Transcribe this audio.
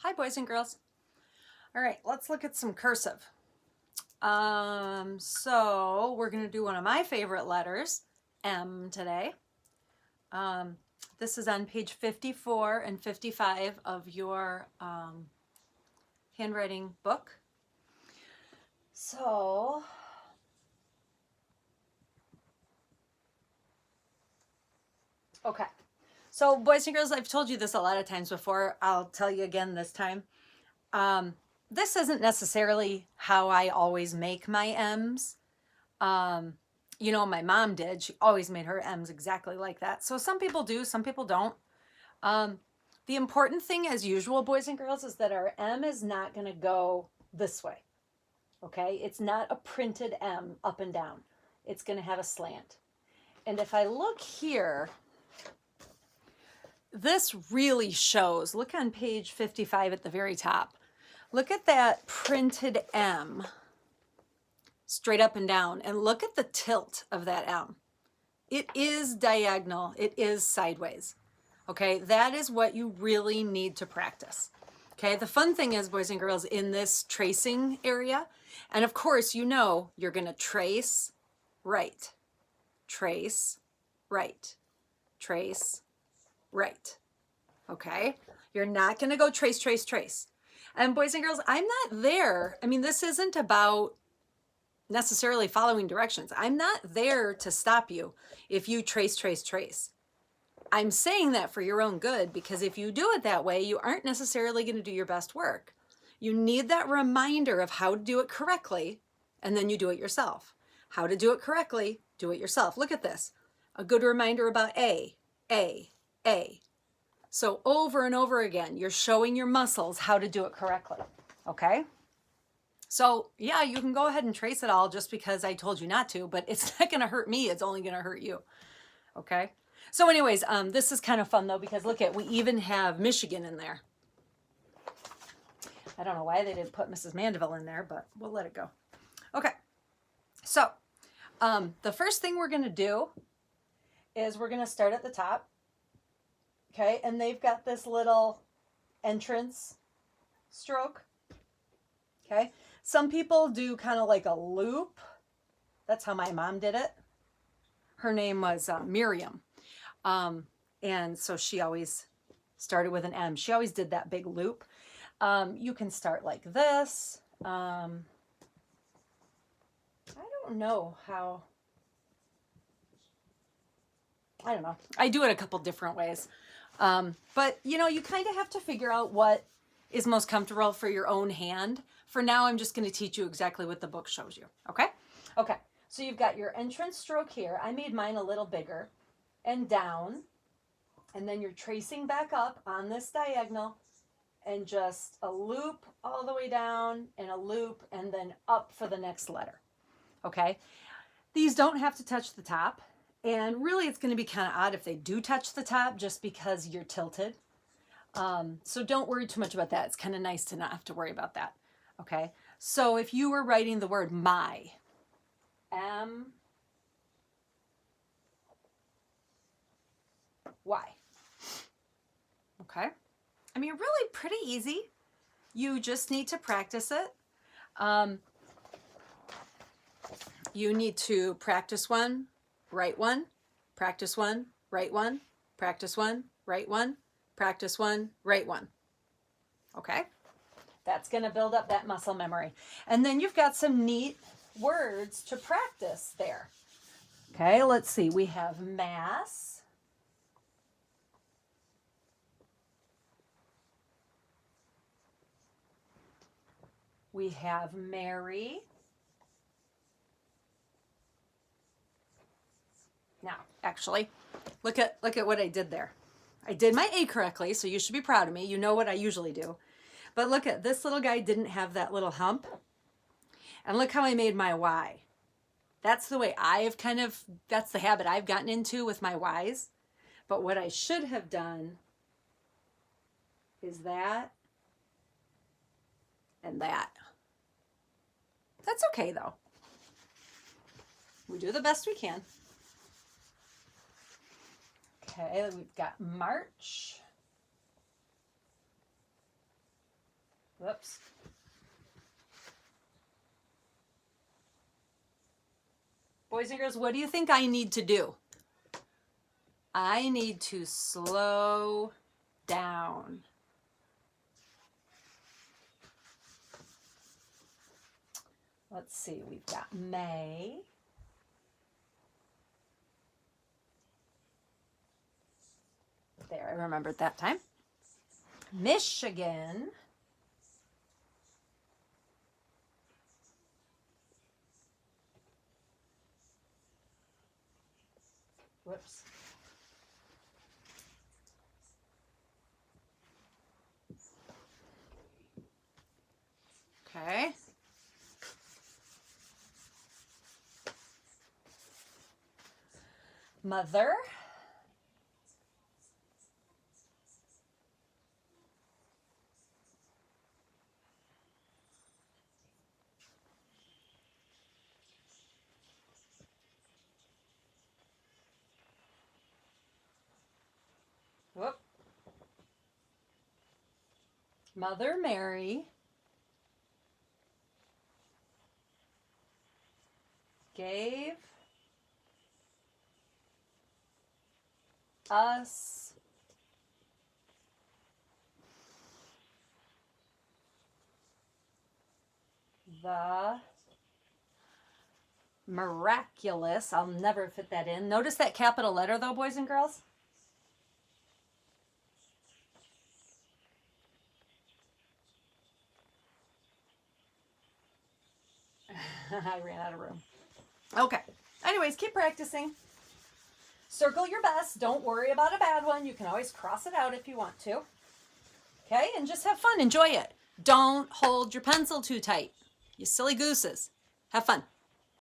Hi, boys and girls. All right, let's look at some cursive. So we're going to do one of my favorite letters, M, today. This is on page 54 and 55 of your handwriting book. So, okay. So, boys and girls, I've told you this a lot of times before. I'll tell you again this time. This isn't necessarily how I always make my M's. My mom did. She always made her M's exactly like that. So some people do, some people don't. The important thing, as usual, boys and girls, is that our M is not going to go this way. Okay? It's not a printed M up and down. It's going to have a slant. And if I look here, this really shows. Look on page 55 at the very top. Look at that printed M straight up and down, and look at the tilt of that M. It is diagonal. It is sideways. Okay, that is what you really need to practice. Okay, the fun thing is, boys and girls, in this tracing area, and of course, you're going to trace right, trace right, trace right. Okay, you're not going to go trace, trace, trace. And boys and girls, I'm not there. I mean, this isn't about necessarily following directions. I'm not there to stop you if you trace, trace, trace. I'm saying that for your own good, because if you do it that way, you aren't necessarily going to do your best work. You need that reminder of how to do it correctly, and then you do it yourself. How to do it correctly, do it yourself. Look at this. A good reminder about A. So over and over again, you're showing your muscles how to do it correctly. Okay? So yeah, you can go ahead and trace it all just because I told you not to, but it's not going to hurt me. It's only going to hurt you. Okay? So anyways, this is kind of fun though, because look at, we even have Michigan in there. I don't know why they didn't put Mrs. Mandeville in there, but we'll let it go. Okay. So the first thing we're going to do is we're going to start at the top. Okay. And they've got this little entrance stroke. Okay. Some people do kind of like a loop. That's how my mom did it. Her name was Miriam. And so she always started with an M. She always did that big loop. You can start like this. I don't know how. I don't know. I do it a couple different ways. But, you kind of have to figure out what is most comfortable for your own hand. For now, I'm just going to teach you exactly what the book shows you. Okay? Okay. So you've got your entrance stroke here. I made mine a little bigger. And down. And then you're tracing back up on this diagonal. And just a loop all the way down. And a loop. And then up for the next letter. Okay? These don't have to touch the top. And really, it's going to be kind of odd if they do touch the top just because you're tilted. So don't worry too much about that. It's kind of nice to not have to worry about that. Okay? So if you were writing the word my, M, Y. Okay? I mean, really pretty easy. You just need to practice it. You need to practice one, write one, practice one, write one, practice one, write one, practice one, write one. Okay? That's going to build up that muscle memory. And then you've got some neat words to practice there. Okay, let's see. We have mass. We have Mary. Now, actually, look at what I did there. I did my A correctly, so you should be proud of me. You know what I usually do. But look at this little guy didn't have that little hump. And look how I made my Y. That's the way that's the habit I've gotten into with my Y's. But what I should have done is that and that. That's okay though. We do the best we can. Okay, we've got March. Whoops. Boys and girls, what do you think I need to do? I need to slow down. Let's see, we've got May. There, I remembered that time. Michigan. Whoops. Okay. Mother. Whoop. Mother Mary gave us the miraculous. I'll never fit that in. Notice that capital letter though, boys and girls. I ran out of room. Okay. Anyways, keep practicing. Circle your best. Don't worry about a bad one. You can always cross it out if you want to. Okay? And just have fun. Enjoy it. Don't hold your pencil too tight. You silly gooses. Have fun.